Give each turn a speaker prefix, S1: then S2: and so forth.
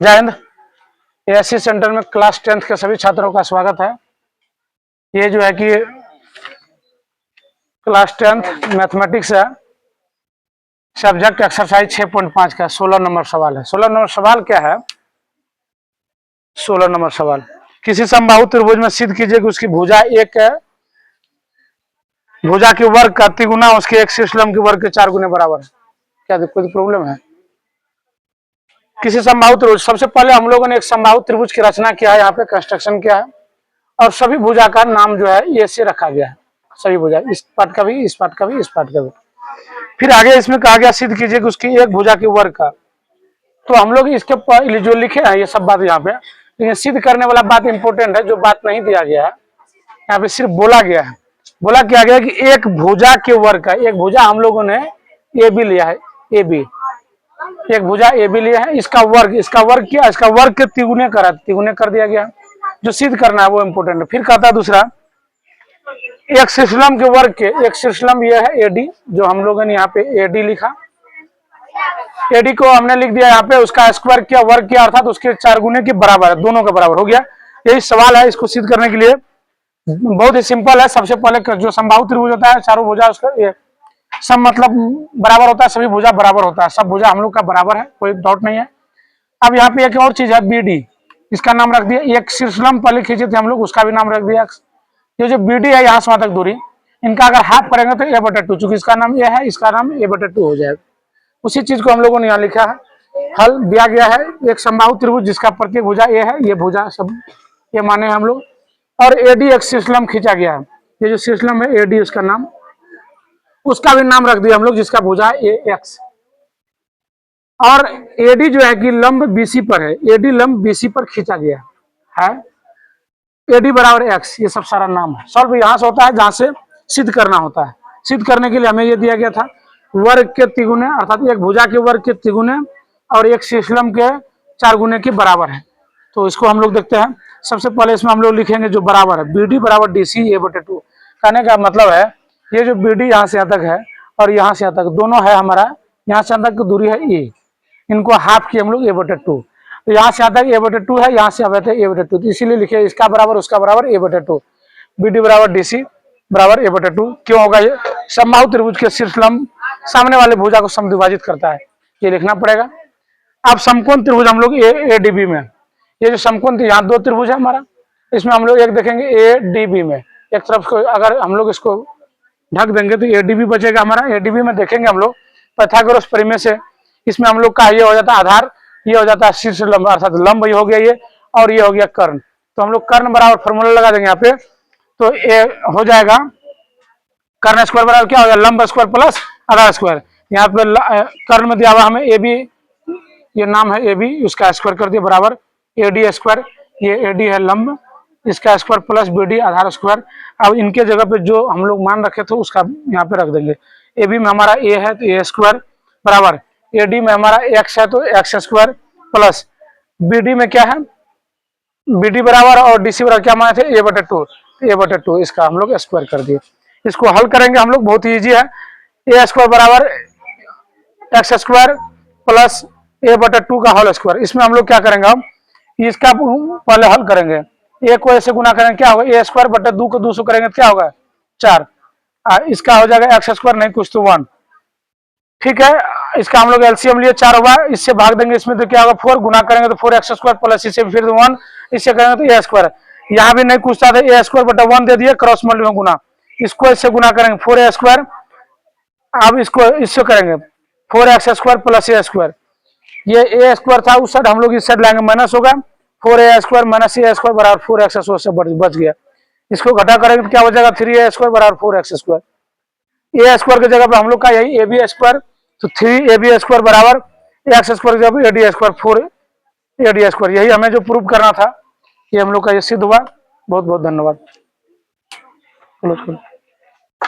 S1: जय Hind. ASC centre में class 10th के सभी छात्रों का स्वागत है। ये जो है कि क्लास 10th मैथमेटिक्स है, सब्जेक्ट एक्सरसाइज 6.5 का 16 नंबर सवाल है। 16 नंबर सवाल क्या है? 16 नंबर सवाल, किसी समबाहु त्रिभुज में सिद्ध कीजिए कि उसकी भुजा एक भुजा के वर्ग का तिगुना उसके एक शीर्षलंब के वर्ग के 4 गुने बराबर है। क्या कोई प्रॉब्लम है? किसी समबाहु त्रिभुज, सबसे पहले हम लोगों ने एक समबाहु त्रिभुज की रचना किया है, यहाँ पे कंस्ट्रक्शन किया है और सभी भुजा का नाम जो है ये से रखा गया है। सभी भुजा, इस पार्ट का भी, इस पार्ट का भी, इस पार्ट का भी। फिर आगे इसमें कहा गया सिद्ध कीजिए कि उसकी एक भुजा के वर्ग का। तो हम लोग इसके जो लिखे हैं ये सब बात यहाँ पे, लेकिन सिद्ध करने वाला बात इंपॉर्टेंट है, जो बात नहीं दिया गया है यहाँ पे सिर्फ बोला गया है। बोला क्या गया कि एक भुजा के वर्ग का, एक भुजा हम लोगों ने ए बी लिया है, ए बी, एक भुजा ए बी लिया है, इसका वर्ग क्या, इसका वर्ग के तिगुने कर दिया गया। जो सिद्ध करना है वो इंपोर्टेंट है। फिर कहता है दूसरा, एक शीर्षलंब के वर्ग के, एक शीर्षलंब ये है एडी, जो हम लोगों ने यहाँ पे एडी लिखा, एडी को हमने लिख दिया यहाँ पे, उसका स्क्वायर किया, वर्ग किया, अर्थात उसके 4 गुने के बराबर है, दोनों के बराबर हो गया। यही सवाल है। इसको सिद्ध करने के लिए बहुत ही सिंपल है। सबसे पहले जो समबाहु त्रिभुज होता है, चारों भुजा उसका सब मतलब बराबर होता है, सभी भुजा बराबर होता है, सब भुजा हम लोग का बराबर है, कोई डाउट नहीं है। अब यहाँ पे एक और चीज है बीडी, इसका नाम रख दिया। एक शीर्षलंब पहले खींचे थे हम लोग, उसका भी नाम रख दिया। ये जो बीडी है यहाँ से वहां तक दूरी, इनका अगर हाफ करेंगे तो a/2, चूंकि इसका नाम ए है, इसका नाम a/2 हो जाएगा। उसी चीज को हम लोगों ने यहाँ लिखा है। हल दिया गया है, एक समबाहु त्रिभुज जिसका प्रत्येक भुजा ए है, ये भुजा सब ये माने हम लोग, और एडी एक शीर्षलंब खींचा गया है। ये जो शीर्षलंब है एडी, उसका नाम, उसका भी नाम रख दिया हम लोग, जिसका भुजा ए एक्स। और एडी जो है कि लंब बीसी पर है, एडी लंब बीसी पर खींचा गया है, एडी बराबर एक्स, ये सब सारा नाम है। सॉल्व यहां से होता है जहां से सिद्ध करना होता है। सिद्ध करने के लिए हमें ये दिया गया था, वर्ग के तिगुने, अर्थात एक भुजा के वर्ग के तिगुने और एक शीर्षलंब के 4 गुने के बराबर है। तो इसको हम लोग देखते हैं। सबसे पहले इसमें हम लोग लिखेंगे जो बराबर है, बीडी बराबर डीसी a/2। कहने का मतलब है ये जो बीडी यहाँ से यहाँ तक है और यहाँ से यहाँ तक दोनों है हमारा, यहाँ से यहाँ तक की दूरी है ए, इनको हाफ किए हम लोग a/2। तो यहाँ से यहाँ तक a/2 है, यहाँ से यहाँ तक a/2, तो इसीलिए लिखे इसका बराबर उसका बराबर a/2। बीडी बराबर डीसी बराबर a/2। क्यों होगा ये? समबाहु त्रिभुज के शीर्षलंब सामने वाले भुजा को समद्विभाजित करता है, ये लिखना पड़ेगा। अब समकोण त्रिभुज हम लोग एडीबी में, ये जो समकोण, यहाँ 2 त्रिभुज है हमारा, इसमें हम लोग एक देखेंगे एडीबी में, एक तरफ को अगर हम लोग इसको ढक देंगे तो एडीबी बचेगा हमारा। एडीबी में देखेंगे हम लोग पाइथागोरस प्रमेय से, इसमें हम लोग का ये हो जाता है आधार, ये हो जाता है शीर्ष लंब, अर्थात लंब ये हो गया ये, और ये हो गया कर्ण। तो हम लोग कर्ण बराबर फॉर्मूला लगा देंगे यहाँ पे, तो ये हो जाएगा कर्ण स्क्वायर बराबर क्या हो गया, लंब स्क्वायर प्लस आधार स्क्वायर। यहाँ पे कर्ण में दिया हुआ हमें ए बी, ये नाम है ए बी, उसका स्क्वायर कर दिया बराबर एडी स्क्वायर, ये एडी है लंब, इसका स्क्वायर प्लस बीडी आधार स्क्वायर। अब इनके जगह पे जो हम लोग मान रखे थे उसका यहाँ पे रख देंगे। ए बी में हमारा ए है तो ए स्क्वायर बराबर, एडी में हमारा एक्स है तो एक्स स्क्वायर प्लस बीडी में क्या है, बीडी बराबर और डीसी बराबर क्या माने थे a/2, a/2 इसका हम लोग स्क्वायर कर दिए। इसको हल करेंगे हम लोग, बहुत ही ईजी है। ए स्क्वायर बराबर एक्स स्क्वायर प्लस a/2 का होल स्क्वायर। इसमें हम लोग क्या करेंगे, हम इसका पहले हल करेंगे, ए को ऐसे गुना करेंगे क्या होगा, a²/2 को 2 से करेंगे क्या होगा 4, इसका हो जाएगा एक्स स्क्वायर नहीं कुछ तो 1। ठीक है, इसका हम लोग एलसीएम लिए 4 होगा, इससे भाग देंगे, इसमें तो क्या होगा 4, गुना करेंगे तो 4x² प्लस इससे फिर 1, इससे करेंगे तो a²। यहाँ भी नहीं कुछ था, a²/1 दे दिए, क्रॉस मल्टीप्लाई में गुना, इसको इससे गुना करेंगे 4a²। अब इसको इससे करेंगे 4x² प्लस a², ये a² था उस साइड, हम लोग इस साइड लाएंगे माइनस होगा, 4a² माइनस a² बराबर 4x² से बच गया। इसको घटा करेंगे तो क्या हो जाएगा 3a² बराबर 4x²। a² की जगह पे हम लोग का यही ab², तो 3ab² बराबर x² की जगह पे ad², 4ad²। यही हमें जो प्रूव करना था, ये हम लोग का ये सिद्ध हुआ। बहुत बहुत धन्यवाद।